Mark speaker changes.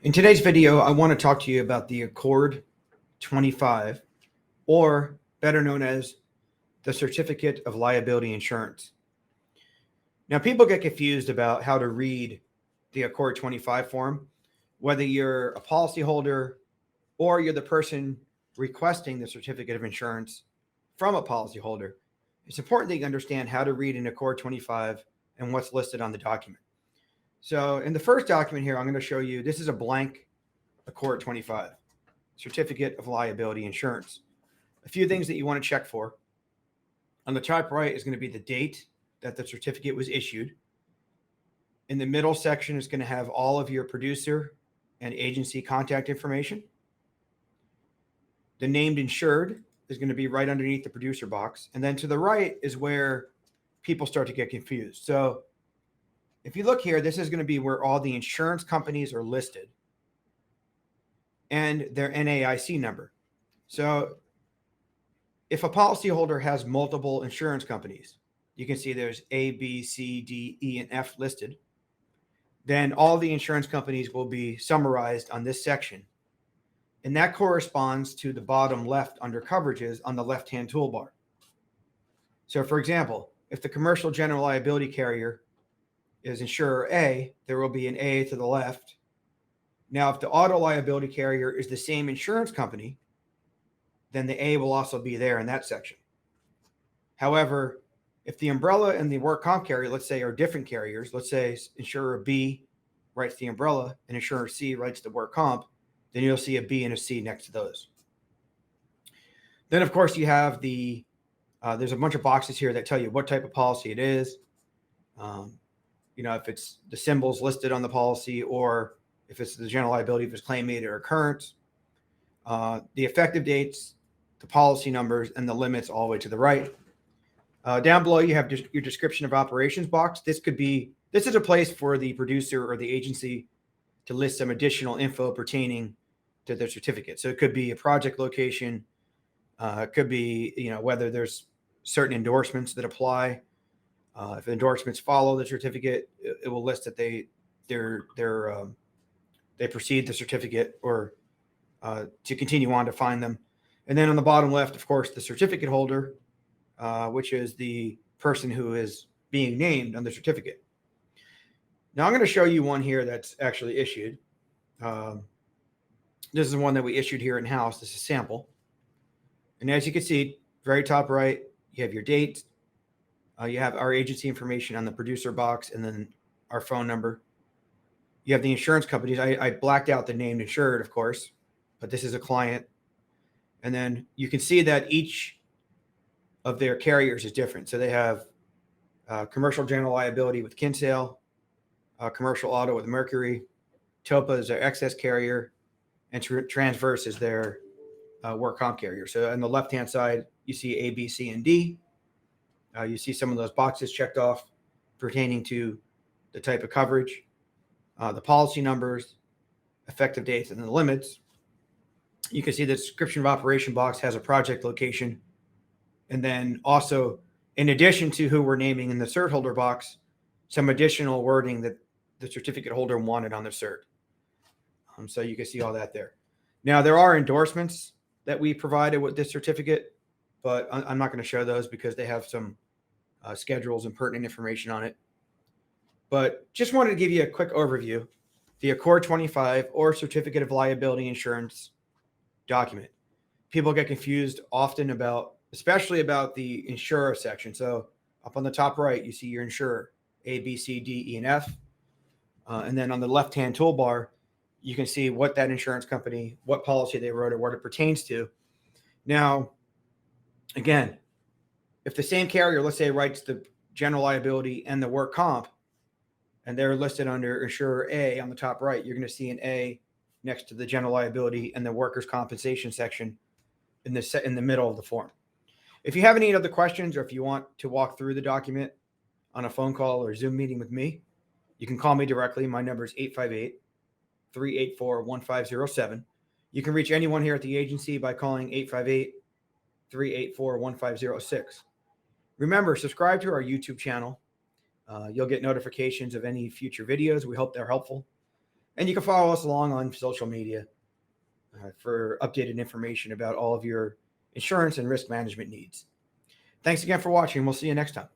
Speaker 1: In today's video, I want to talk to you about the ACORD 25, or better known as the Certificate of Liability Insurance. Now, people get confused about how to read the ACORD 25 form, whether you're a policyholder or you're the person requesting the certificate of insurance from a policyholder. It's important that you understand how to read an ACORD 25 and what's listed on the document. So in the first document here, I'm going to show you, this is a blank ACORD 25, Certificate of Liability Insurance. A few things that you want to check for. On the top right is going to be the date that the certificate was issued. In the middle section is going to have all of your producer and agency contact information. The named insured is going to be right underneath the producer box. And then to the right is where people start to get confused. So if you look here, this is going to be where all the insurance companies are listed and their NAIC number. So if a policyholder has multiple insurance companies, you can see there's A, B, C, D, E, and F listed. Then all the insurance companies will be summarized on this section. And that corresponds to the bottom left under coverages on the left-hand toolbar. So for example, if the commercial general liability carrier is insurer A, there will be an A to the left. Now, if the auto liability carrier is the same insurance company, then the A will also be there in that section. However, if the umbrella and the work comp carrier, let's say, are different carriers, let's say insurer B writes the umbrella and insurer C writes the work comp, then you'll see a B and a C next to those. Then, of course, you have there's a bunch of boxes here that tell you what type of policy it is. If it's the symbols listed on the policy, or if it's the general liability, if it's claim made or occurrence, the effective dates, the policy numbers, and the limits all the way to the right. Down below, you have your description of operations box. This is a place for the producer or the agency to list some additional info pertaining to their certificate. So it could be a project location. It could be, whether there's certain endorsements that apply. If endorsements follow the certificate, it will list that they precede the certificate or to continue on to find them. And then on the bottom left, of course, the certificate holder, which is the person who is being named on the certificate. Now I'm going to show you one here that's actually issued. This is one that we issued here in-house. This is a sample. And as you can see, very top right, you have your date. You have our agency information on the producer box, and then our phone number. You have the insurance companies. I blacked out the named insured, of course, but this is a client. And then you can see that each of their carriers is different. So they have commercial general liability with Kinsale, commercial auto with Mercury, TOPA is their excess carrier, and Transverse is their work comp carrier. So on the left-hand side, you see A, B, C, and D. You see some of those boxes checked off pertaining to the type of coverage, the policy numbers, effective dates, and the limits. You can see the description of operation box has a project location. And then also, in addition to who we're naming in the cert holder box, some additional wording that the certificate holder wanted on the cert. So you can see all that there. Now, there are endorsements that we provided with this certificate, but I'm not going to show those because they have some schedules and pertinent information on it. But just wanted to give you a quick overview. The ACORD 25 or Certificate of Liability Insurance document. People get confused often especially about the insurer section. So up on the top right, you see your insurer, A, B, C, D, E, and F. And then on the left-hand toolbar, you can see what that insurance company, what policy they wrote or what it pertains to. Now, again, if the same carrier, let's say, writes the general liability and the work comp, and they're listed under insurer A on the top right, you're going to see an A next to the general liability and the workers' compensation section in the middle of the form. If you have any other questions, or if you want to walk through the document on a phone call or Zoom meeting with me, you can call me directly. My number is 858-384-1507. You can reach anyone here at the agency by calling 858-384-1506. Remember, subscribe to our YouTube channel. You'll get notifications of any future videos. We hope they're helpful. And you can follow us along on social media for updated information about all of your insurance and risk management needs. Thanks again for watching. We'll see you next time.